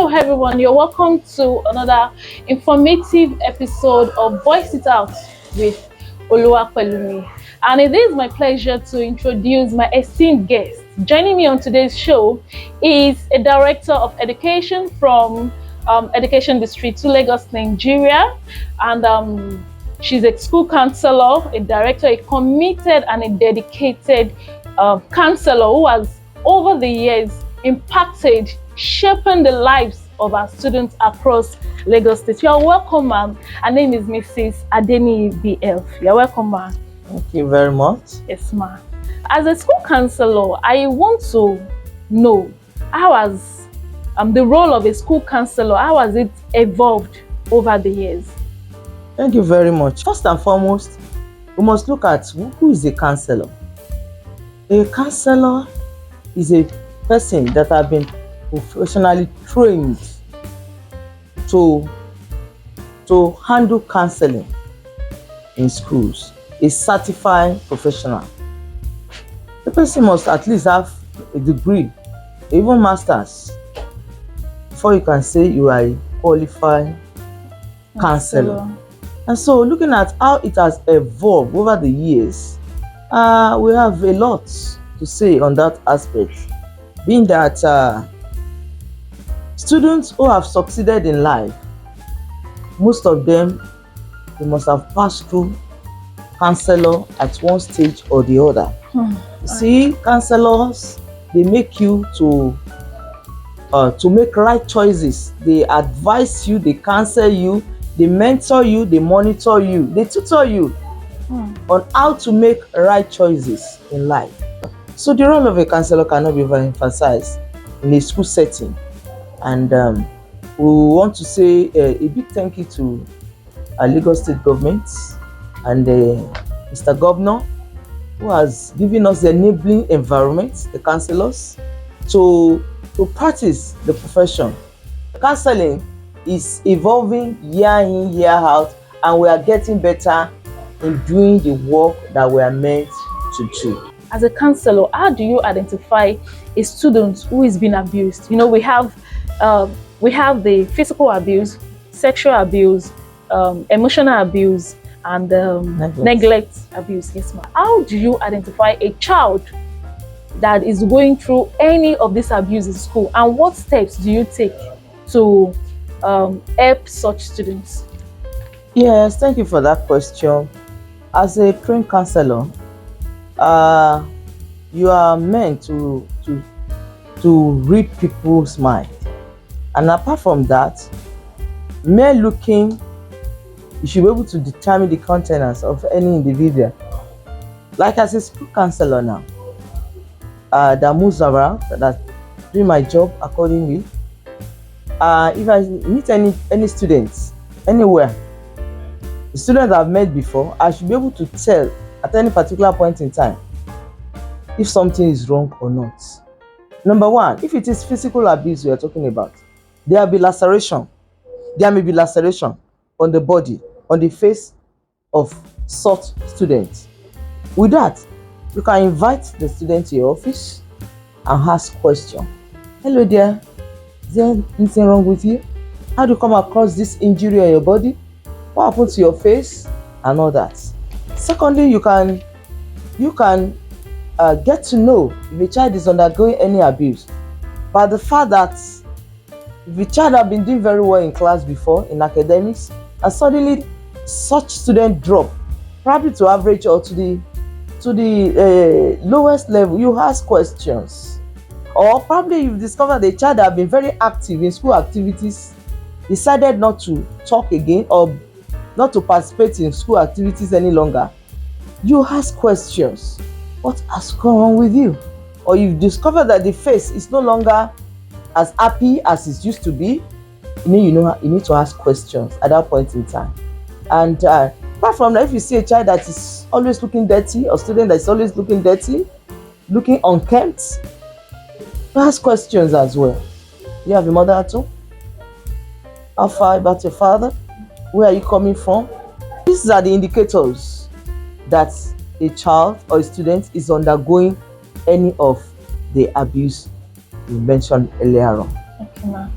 Hello everyone, you're welcome to another informative episode of Voice It Out with Oluwapelumi. And it is my pleasure to introduce my esteemed guest. Joining me on today's show is a director of education from Education District 2 Lagos, Nigeria. And she's a school counselor, a director, a committed and a dedicated counselor who has over the years impacted, shaping the lives of our students across Lagos State. You are welcome, ma'am. Her name is Mrs. Adeniyi BF. You are welcome, ma'am. Thank you very much. Yes, ma'am. As a school counselor, I want to know how has the role of a school counselor, how has it evolved over the years? Thank you very much. First and foremost, we must look at who is a counselor. A counselor is a person that have been professionally trained to handle counseling in schools. A certified professional. The person must at least have a degree, even masters, before you can say you are a qualified counselor. And so, looking at how it has evolved over the years, we have a lot to say on that aspect. Being that students who have succeeded in life, most of them, they must have passed through counselor at one stage or the other. You see, counselors, they make you to make right choices. They advise you, they counsel you, they mentor you, they monitor you, they tutor you on how to make right choices in life. So the role of a counselor cannot be overemphasized in a school setting. And we want to say a big thank you to our Lagos State government and Mr. Governor, who has given us the enabling environment, the counselors, to practice the profession. Counseling is evolving year in, year out, and we are getting better in doing the work that we are meant to do. As a counselor, how do you identify a student who is being abused? You know, we have the physical abuse, sexual abuse, emotional abuse, and neglect abuse. Yes, ma'am. How do you identify a child that is going through any of this abuse in school, and what steps do you take to help such students? Yes, thank you for that question. As a trained counselor, you are meant to read people's mind, and apart from that, mere looking, you should be able to determine the countenance of any individual. Like as a school counselor now, that moves around, that doing my job accordingly. If I meet any students anywhere, the students I've met before, I should be able to tell at any particular point in time if something is wrong or not. Number one, if it is physical abuse we are talking about, there will be laceration. There may be laceration on the body, on the face of such students. With that, you can invite the student to your office and ask questions. Hello there, is there anything wrong with you? How do you come across this injury on your body? What happened to your face? And all that. Secondly, you can get to know if a child is undergoing any abuse by the fact that if a child has been doing very well in class before, in academics, and suddenly such student drop, probably to average or to the lowest level, you ask questions. Or probably you've discovered the child that has been very active in school activities, decided not to talk again or not to participate in school activities any longer. You ask questions. What has gone on with you? Or you've discovered that the face is no longer as happy as it used to be. You need to ask questions at that point in time. And apart from that, if you see a child that is always looking dirty, or student that is always looking dirty, looking unkempt, ask questions as well. You have a mother at home? How far about your father? Where are you coming from? These are the indicators that a child or a student is undergoing any of the abuse you mentioned earlier on. Okay, ma'am.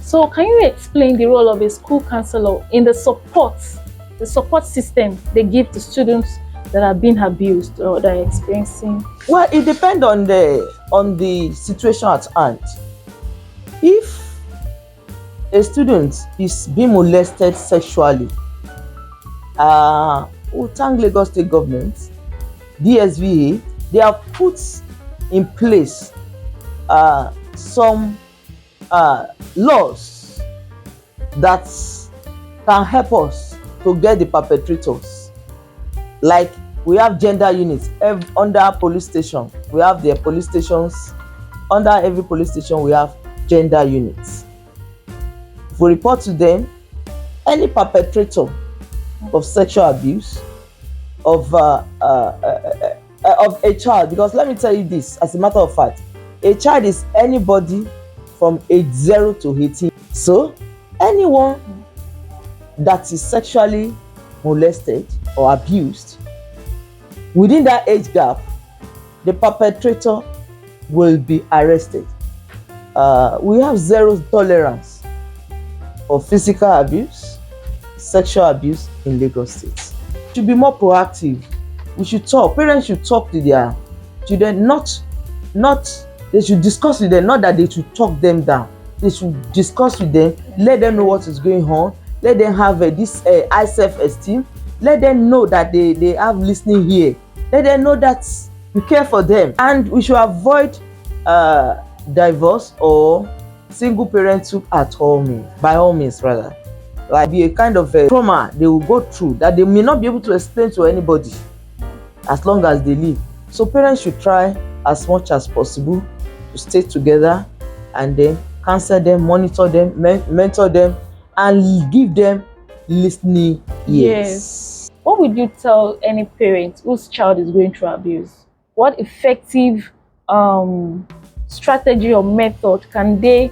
So can you explain the role of a school counselor in the support system they give to students that are being abused or that are experiencing? Well, it depends on the situation at hand. If a student is being molested sexually, we thank Lagos State Government, DSVA, they have put in place some laws that can help us to get the perpetrators. Like, we have gender units under police station. We have their police stations. Under every police station, we have gender units. If we report to them, any perpetrator of sexual abuse of a child, because let me tell you this, as a matter of fact, a child is anybody from age 0 to 18. So anyone that is sexually molested or abused within that age gap, the perpetrator will be arrested. We have zero tolerance of physical abuse, sexual abuse in Lagos State. We should be more proactive. We should talk. Parents should talk to their children, not they should discuss with them, not that they should talk them down. They should discuss with them, let them know what is going on, let them have this high self-esteem, let them know that they have listening here, let them know that we care for them. And we should avoid divorce or single parenthood at all means, by all means rather. Like, be a kind of trauma they will go through that they may not be able to explain to anybody as long as they live. So parents should try as much as possible to stay together and then counsel them, monitor them, mentor them, and give them listening ears. Yes. What would you tell any parent whose child is going through abuse? What effective strategy or method can they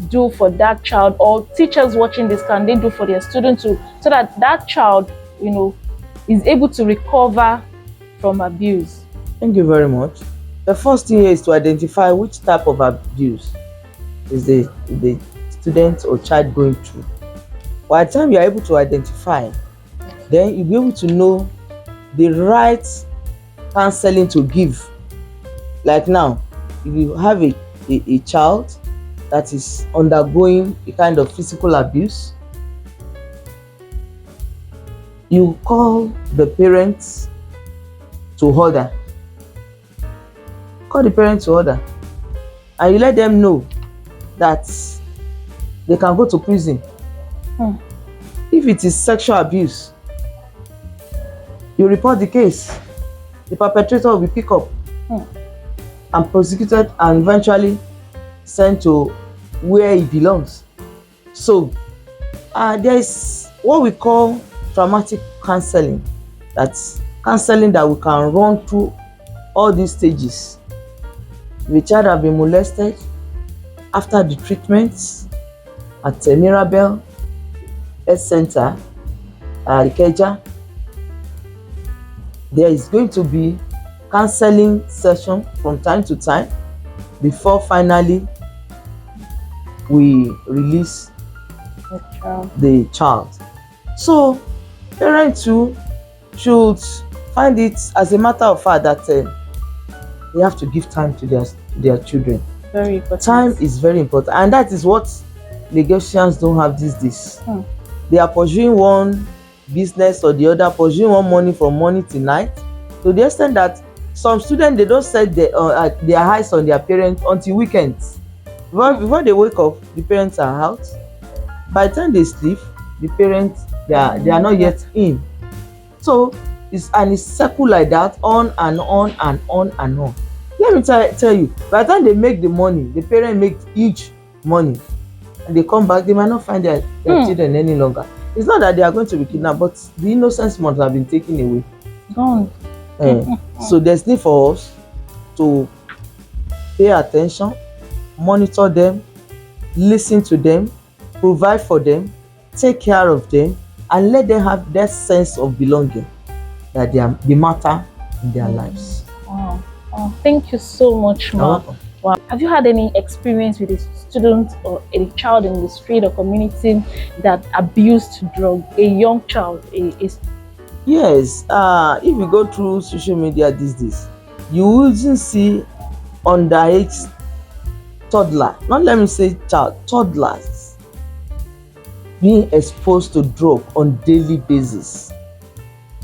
do for that child, or teachers watching this, can they do for their student so that that child, is able to recover from abuse? Thank you very much. The first thing here is to identify which type of abuse is the student or child going through. By the time you are able to identify, then you'll be able to know the right counseling to give. Like now, if you have a child that is undergoing a kind of physical abuse, you call the parents to order. Call the parents to order, and you let them know that they can go to prison. If it is sexual abuse, you report the case. The perpetrator will be picked up and prosecuted and eventually sent to where he belongs. So there is what we call traumatic counseling. That's counseling that we can run through all these stages. The child has been molested, after the treatment at Mirabel Health Center, Ikeja, there is going to be counseling session from time to time before finally we release the child. So parents too should find it as a matter of fact that they have to give time to their children. Very important. Time is very important, and that is what Lagosians don't have these days. They are pursuing one business or the other, pursuing one money from morning to night, to the extent that some students, they don't set their eyes on their parents until weekends. Before they wake up, the parents are out. By the time they sleep, the parents they are not yet in. So it's circle like that, on and on and on and on. Let me tell you, by the time they make the money, the parents make huge money, and they come back, they might not find their children any longer. It's not that they are going to be kidnapped, but the innocence must have been taken away. Gone. So there's need for us to pay attention, monitor them, listen to them, provide for them, take care of them, and let them have that sense of belonging that they matter in their lives. Wow. Oh, thank you so much, Ma. Wow. Have you had any experience with a student or a child in the street or community that abused drug? A young child, Yes, if you go through social media these days, you will see underage toddler, not let me say child, toddlers being exposed to drug on daily basis.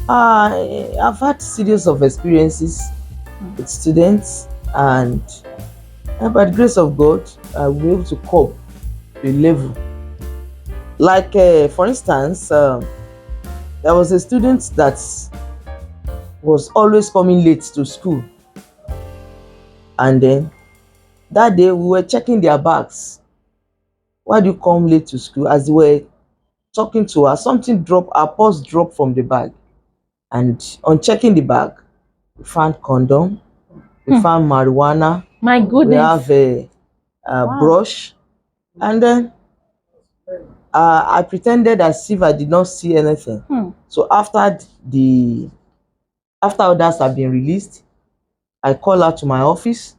I've had series of experiences with students, and by the grace of God, I will be able to cope to a level. Like, for instance, there was a student that was always coming late to school, and then that day we were checking their bags. Why do you come late to school? As they were talking to her, something dropped, her purse dropped from the bag, and on checking the bag, we found condom, we found marijuana, my we goodness. have a Wow. brush, and then I pretended as if I did not see anything. So after others have been released, I call her to my office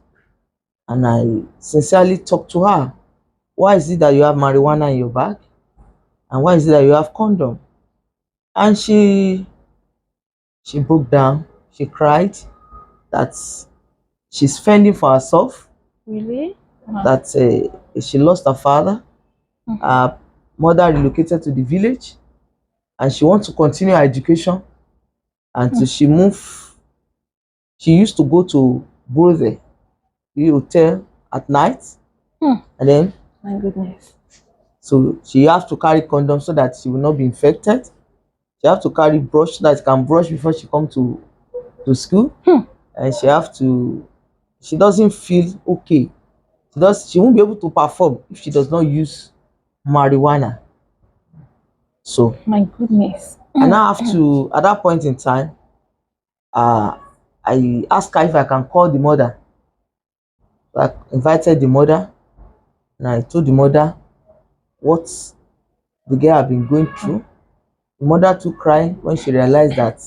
and I sincerely talk to her. Why is it that you have marijuana in your bag? And why is it that you have condom? And she broke down. She cried that she's fending for herself, Really? Wow. that she lost her father. Her mother relocated to the village, and she wants to continue her education. And so she used to go to Brother, the hotel at night, and then My goodness. so she has to carry condom so that she will not be infected. She have to carry brush so that she can brush before she come to school. And she doesn't feel okay. She won't be able to perform if she does not use marijuana. So My goodness. I now have to, at that point in time, I asked her if I can call the mother. So I invited the mother and I told the mother what the girl had been going through. The mother too cried when she realized that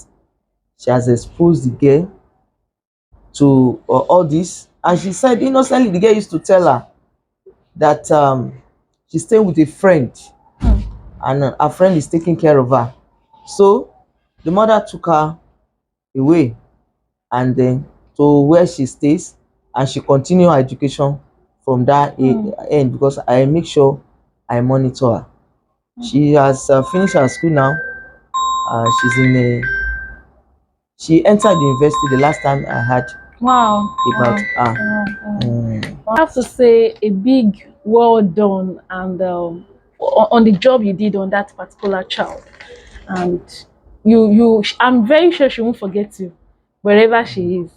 she has exposed the girl to all this. And she said innocently the girl used to tell her that she's staying with a friend, and her friend is taking care of her. So the mother took her away and then to where she stays, and she continue her education from that end, because I make sure I monitor her. She has finished her school now. She's in a she entered the university the last time I had Wow. about Wow. her. I have to say a big well done and on the job you did on that particular child. And I'm very sure she won't forget you wherever she is.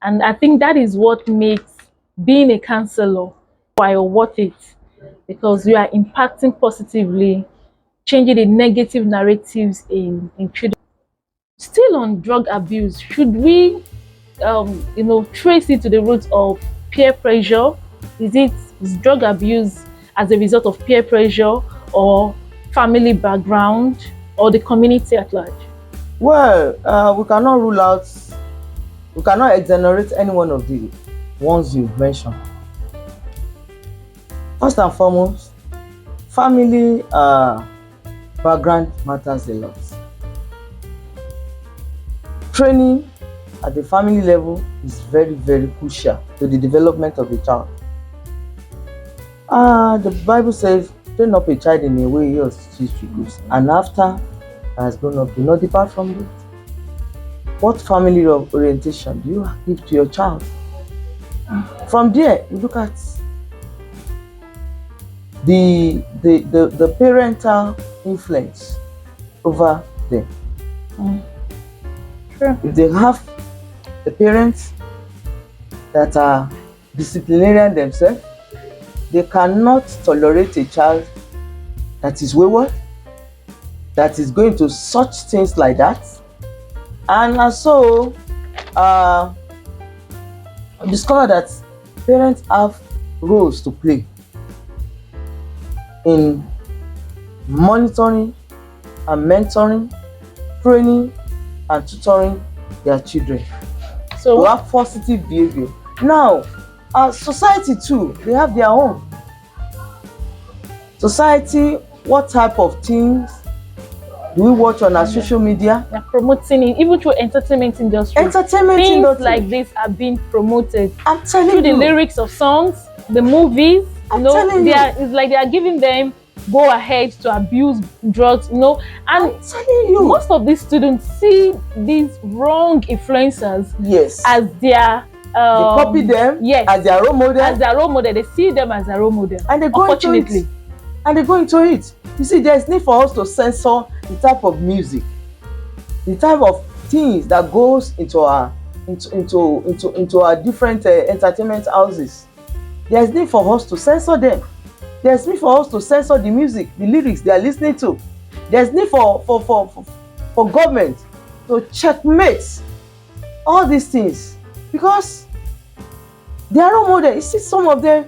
And I think that is what makes being a counselor while worth it, because you are impacting positively, changing the negative narratives in children. Still on drug abuse, should we trace it to the roots of peer pressure? Is drug abuse as a result of peer pressure, or family background, or the community at large? Well, we cannot exonerate any one of the ones you've mentioned. First and foremost, family background matters a lot. Training at the family level is very, very crucial to the development of a child. The Bible says, train up a child in a way he or she should go, and after has grown up, do not depart from it. What family orientation do you give to your child? From there, we look at the parental influence over them. Sure. If they have the parents that are disciplinarian themselves, they cannot tolerate a child that is wayward, that is going to such things like that. And so discover that parents have roles to play in monitoring and mentoring, training and tutoring their children So to have positive behavior. Now, Society too, they have their own. Society, what type of things do we watch on our social media? They're promoting it, even through entertainment industry. Entertainment Things industry. like this are being promoted I'm telling through the you. lyrics of songs, the movies. I'm telling you. It's like they are giving them go ahead to abuse drugs, and I'm telling you. most of these students see these wrong influencers Yes. as their They copy them yes, as their role model. as their role model. They see them as a role model. And they go into Unfortunately. it. And they go into it. You see, there's need for us to censor the type of music, the type of things that goes into our different entertainment houses. There's need for us to censor them. There's need for us to censor the music, the lyrics they are listening to. There's need for government to checkmate all these things, because they are role model. You see some of them,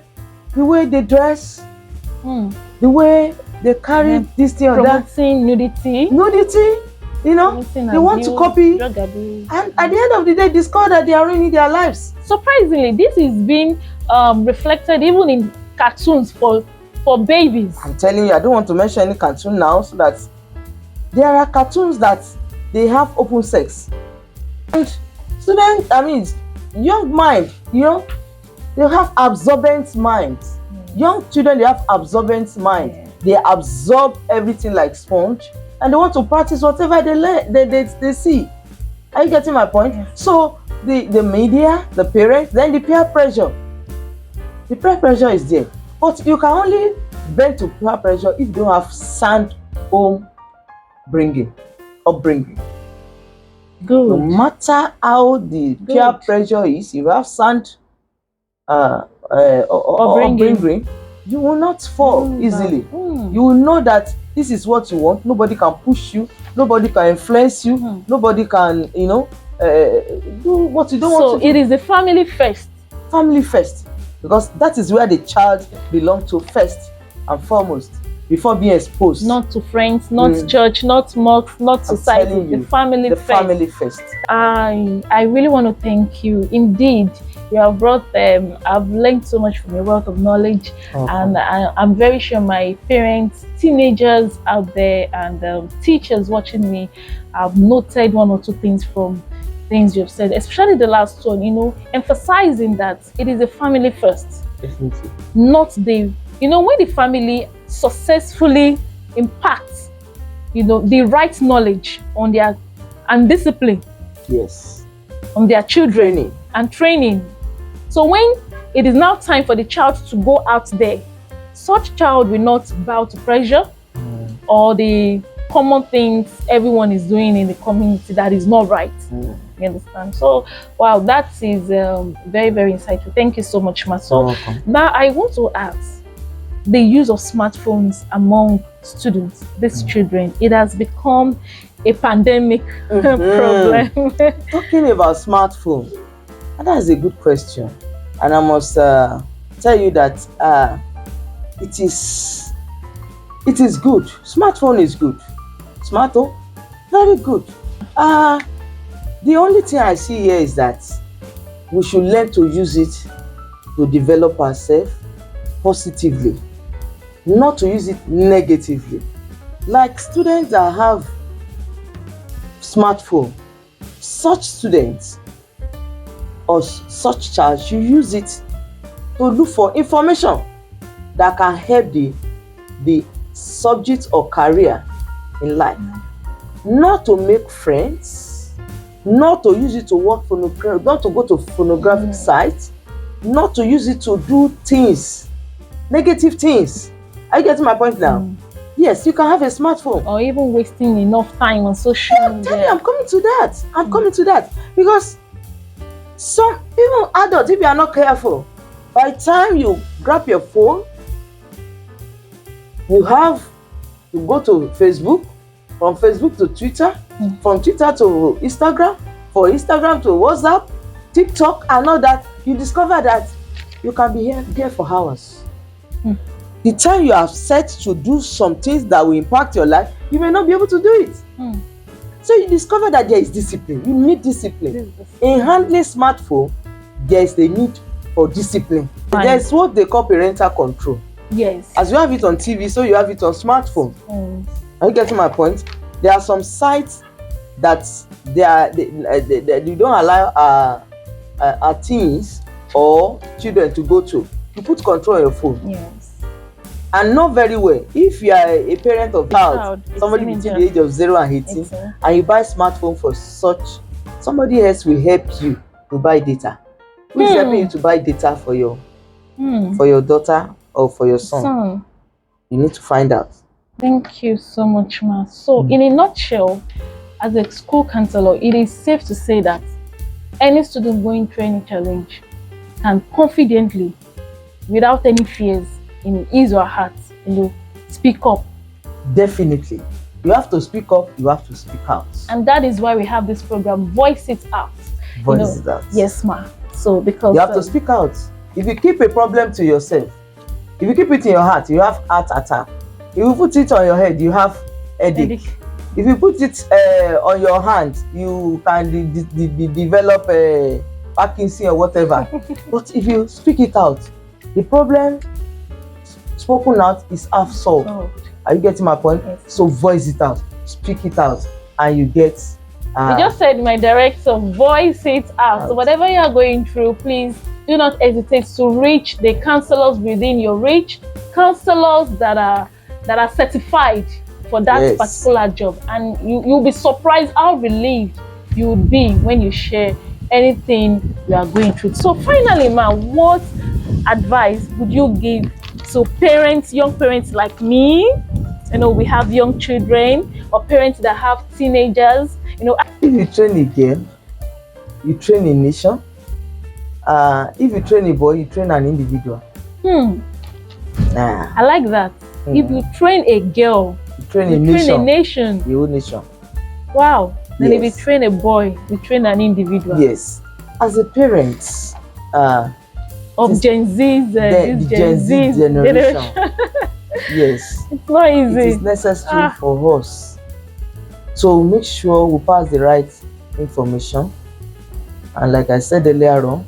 the way they dress, the way they carry this thing or that. Promoting nudity, they want to copy. drug abuse. And at the end of the day, discover that they are ruining their lives. Surprisingly, this is being reflected even in cartoons for babies. I'm telling you, I don't want to mention any cartoon now, so that there are cartoons that they have open sex. And students, young mind, they have absorbent minds. Young children, they have absorbent mind. They absorb everything like sponge, and they want to practice whatever they learn, they see. Are you getting my point? Yes. So the media, the parents, then the peer pressure. The peer pressure is there, but you can only bend to peer pressure if you don't have sound upbringing. Good. No matter how the peer pressure is, if you have sound upbringing, you will not fall easily. You will know that this is what you want. Nobody can push you. Nobody can influence you. Nobody can, do what you don't want to do. So it is the family first. Family first, because that is where the child belongs to first and foremost, before being exposed. Not to friends, not church, not mosque, not society. The family the first. family first. I really want to thank you. Indeed, you have brought them. I've learned so much from your wealth of knowledge, and I'm very sure my parents, teenagers out there, and teachers watching me have noted one or two things from things you've said, especially the last one. Emphasizing that it is a family first, Definitely. not the. When the family successfully impacts, the right knowledge on their and discipline. Yes. On their children and training. So when it is now time for the child to go out there, such child will not bow to pressure or the common things everyone is doing in the community that is not right. You understand? So, wow, that is very, very insightful. Thank you so much, Maso. Now, I want to ask, the use of smartphones among students, these children, it has become a pandemic problem. Talking about smartphone, and that is a good question, and I must tell you that it is good. Smartphone is good. Smartphone, very good. The only thing I see here is that we should learn to use it to develop ourselves positively, not to use it negatively. Like students that have smartphone, such students or such child should use it to look for information that can help the subject or career in life. Not to make friends, not to use it to work for not to go to pornographic sites, not to use it to do things, negative things. Are you getting my point now? Yes, you can have a smartphone. Or even wasting enough time on social media. I'm coming to that. Because some, even adults, if you are not careful, by the time you grab your phone, you go to Facebook, from Facebook to Twitter, from Twitter to Instagram, from Instagram to WhatsApp, TikTok, and all that. You discover that you can be here for hours. The time you have set to do some things that will impact your life, you may not be able to do it. So you discover that there is discipline. You need discipline. In handling smartphone, there is the need for discipline. Fine. There's what they call parental control. Yes. As you have it on TV, so you have it on smartphone. Are you getting my point? There are some sites that you don't allow our teens or children to go to. You put control on your phone. Yes. And not very well. If you are a parent of a child, somebody between the age of 0 and 18, and you buy smartphone for such, somebody else will help you to buy data. Who is helping you to buy data for your daughter or for your son? You need to find out. Thank you so much, ma. So, in a nutshell, as a school counselor, it is safe to say that any student going through any challenge can confidently, without any fears in his or her heart, speak up. Definitely. You have to speak up, you have to speak out. And that is why we have this program, Voice It Out. Voice it out. Yes, ma. So, because you have to speak out. If you keep a problem to yourself, if you keep it in your heart, you have heart attack. If you put it on your head, you have headache. If you put it on your hand, you can develop Parkinson or whatever. But if you speak it out, the problem spoken out is half solved. Are you getting my point? Yes. So voice it out, speak it out, and you get. You just said, my director, voice it out. So whatever you are going through, please do not hesitate to reach the counselors within your reach, counselors that are certified for that particular job, and you'll be surprised how relieved you would be when you share anything you are going through. So finally, ma, what advice would you give to parents, young parents like me? We have young children, or parents that have teenagers. If you train a girl, you train a nation. If you train a boy, you train an individual. I like that. If you train a girl, you train a nation. The whole nation. Wow. Then if you train a boy, you train an individual. Yes. As a parent of Gen Z, the Gen Z generation. Yes. It's not easy. It is necessary for us to make sure we pass the right information. And like I said earlier on,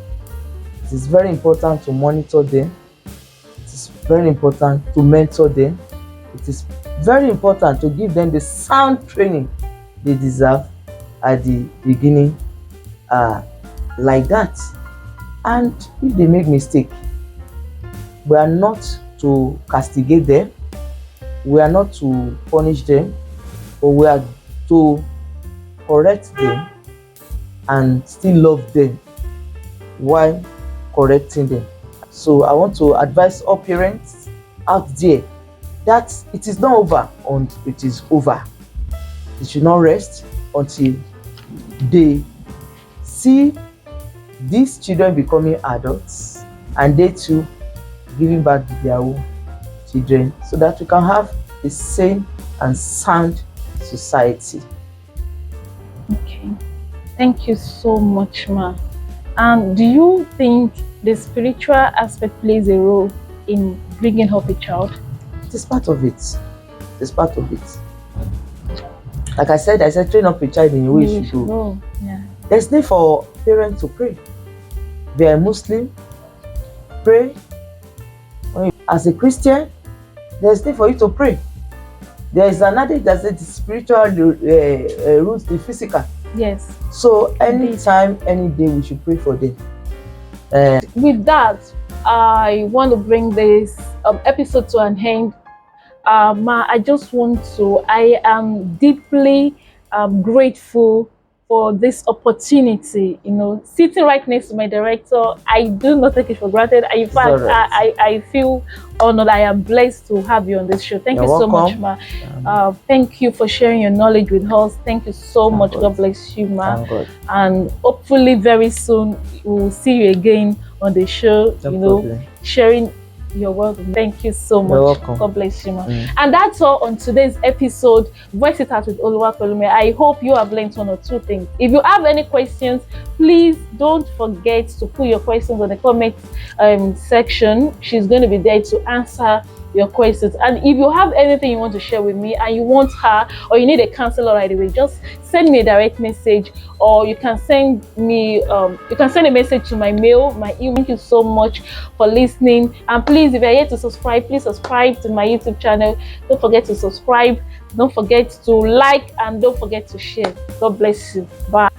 it is very important to monitor them. It is very important to mentor them. It is very important to give them the sound training they deserve at the beginning, like that. And if they make mistake, we are not to castigate them, we are not to punish them, but we are to correct them and still love them while correcting them. So I want to advise all parents out there that it is not over until it is over. They should not rest until they see these children becoming adults and they too giving back to their own children, so that we can have a sane and sound society. Okay, thank you so much, ma. And do you think the spiritual aspect plays a role in bringing up a child? It is part of it. It's part of it. Like I said, train up a child in the way you should go. Yeah. There's need for parents to pray. They are Muslim, pray. As a Christian, there's need for you to pray. There is an adage that says the spiritual roots the physical. Yes. So anytime, any day, we should pray for them. With that, I want to bring this episode to an end. Ma, I am deeply grateful for this opportunity. Sitting right next to my director, I do not take it for granted. In fact, I feel honored. I am blessed to have you on this show. Thank you so much, ma. Thank you for sharing your knowledge with us. Thank you so much. God bless you, ma. And hopefully very soon we'll see you again on the show. Sharing your welcome. Thank you so much. You're welcome. God bless you, ma. And that's all on today's episode, Voice It Out with Oluwapelumi. I hope you have learned one or two things. If you have any questions, please don't forget to put your questions on the comment section. She's going to be there to answer your questions. And if you have anything you want to share with me and you want her, or you need a counselor right away, just send me a direct message, or you can send me you can send a message to my mail, my email. Thank you so much for listening, and please, if you're yet to subscribe, please subscribe to my YouTube channel. Don't forget to subscribe, don't forget to like, and don't forget to share. God bless you. Bye.